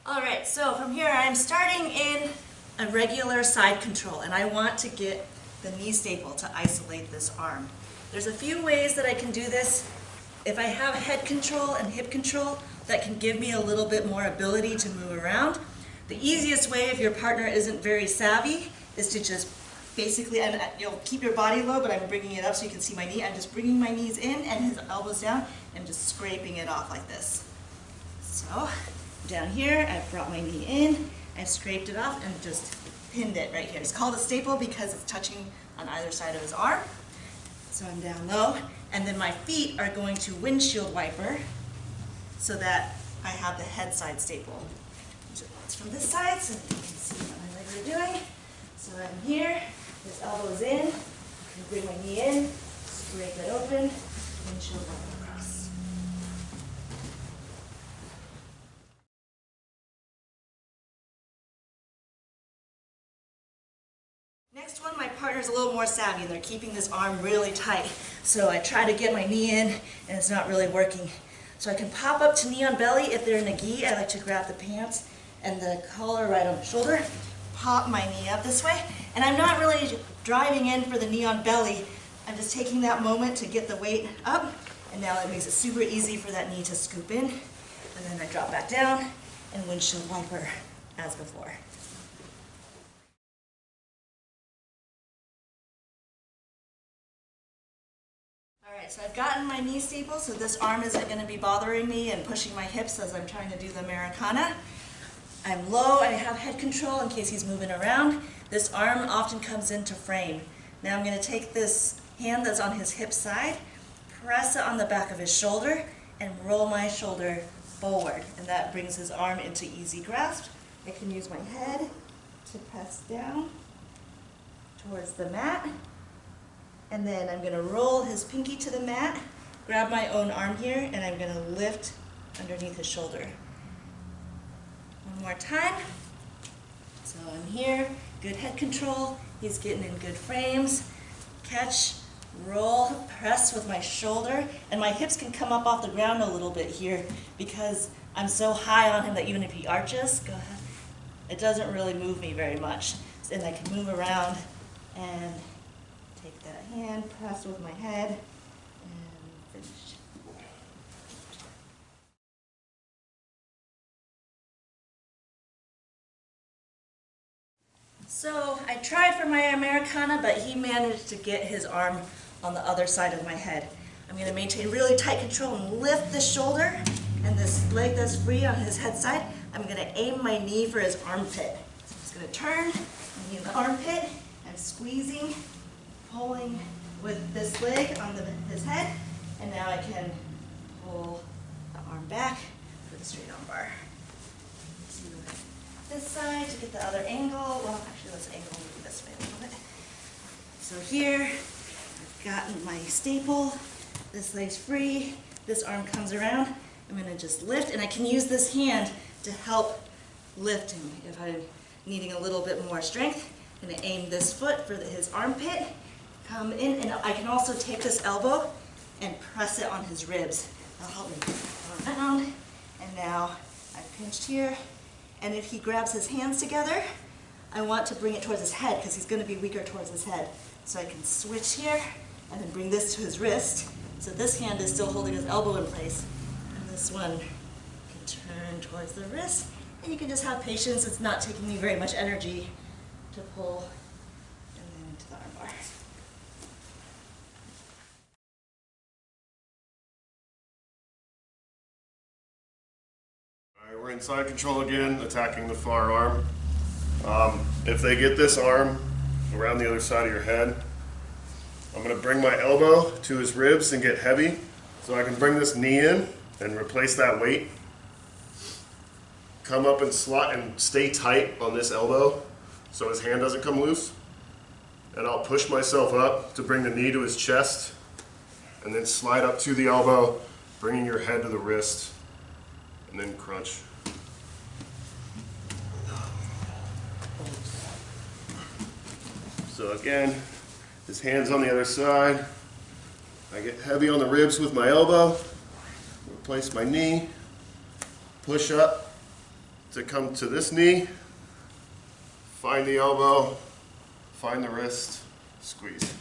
Alright, so from here I'm starting in a regular side control, and I want to get the knee staple to isolate this arm. There's a few ways that I can do this. If I have head control and hip control, that can give me a little bit more ability to move around. The easiest way, if your partner isn't very savvy, is to just basically, and you'll keep your body low, but I'm bringing it up so you can see my knee. I'm just bringing my knees in and his elbows down and just scraping it off like this. So, down here, I've brought my knee in, I've scraped it off and just pinned it right here. It's called a staple because it's touching on either side of his arm. So I'm down low, and then my feet are going to windshield wiper so that I have the head side staple. So it's from this side so that you can see what my legs are doing. So I'm here, his elbow's in, I bring my knee in, scrape it open, windshield wiper across. Next one, my partner's a little more savvy and they're keeping this arm really tight. So I try to get my knee in and it's not really working. So I can pop up to knee on belly. If they're in a gi, I like to grab the pants and the collar right on the shoulder, pop my knee up this way. And I'm not really driving in for the knee on belly. I'm just taking that moment to get the weight up, and now it makes it super easy for that knee to scoop in. And then I drop back down and windshield wiper as before. Alright, so I've gotten my knee staple, so this arm isn't going to be bothering me and pushing my hips as I'm trying to do the Americana. I'm low, I have head control in case he's moving around. This arm often comes into frame. Now I'm going to take this hand that's on his hip side, press it on the back of his shoulder, and roll my shoulder forward. And that brings his arm into easy grasp. I can use my head to press down towards the mat. And then I'm going to roll his pinky to the mat, grab my own arm here, and I'm going to lift underneath his shoulder. One more time. So I'm here, good head control, he's getting in good frames. Catch, roll, press with my shoulder, and my hips can come up off the ground a little bit here because I'm so high on him that even if he arches, go ahead, it doesn't really move me very much. And I can move around and take that hand, press with my head, and finish. So I tried for my Americana, but he managed to get his arm on the other side of my head. I'm going to maintain really tight control and lift the shoulder, and this leg that's free on his head side, I'm going to aim my knee for his armpit. So I'm just going to turn, knee in the armpit, and squeezing, pulling with this leg on his head, and now I can pull the arm back for the straight arm bar. To this side to get the other angle. Well, actually, let's angle this way a little bit. So here, I've gotten my staple. This leg's free. This arm comes around. I'm going to just lift, and I can use this hand to help lift him if I'm needing a little bit more strength. I'm going to aim this foot for his armpit. Come in, and I can also take this elbow and press it on his ribs. That'll help me go around. And now I've pinched here. And if he grabs his hands together, I want to bring it towards his head because he's going to be weaker towards his head. So I can switch here and then bring this to his wrist. So this hand is still holding his elbow in place. And this one can turn towards the wrist. And you can just have patience. It's not taking me very much energy to pull and then into the arm bar. Alright, we're in side control again, attacking the far arm. If they get this arm around the other side of your head, I'm going to bring my elbow to his ribs and get heavy so I can bring this knee in and replace that weight. Come up and slot and stay tight on this elbow so his hand doesn't come loose. And I'll push myself up to bring the knee to his chest and then slide up to the elbow, bringing your head to the wrist, and then crunch. So again, his hand's on the other side. I get heavy on the ribs with my elbow, replace my knee, push up, to come to this knee, find the elbow, find the wrist, squeeze.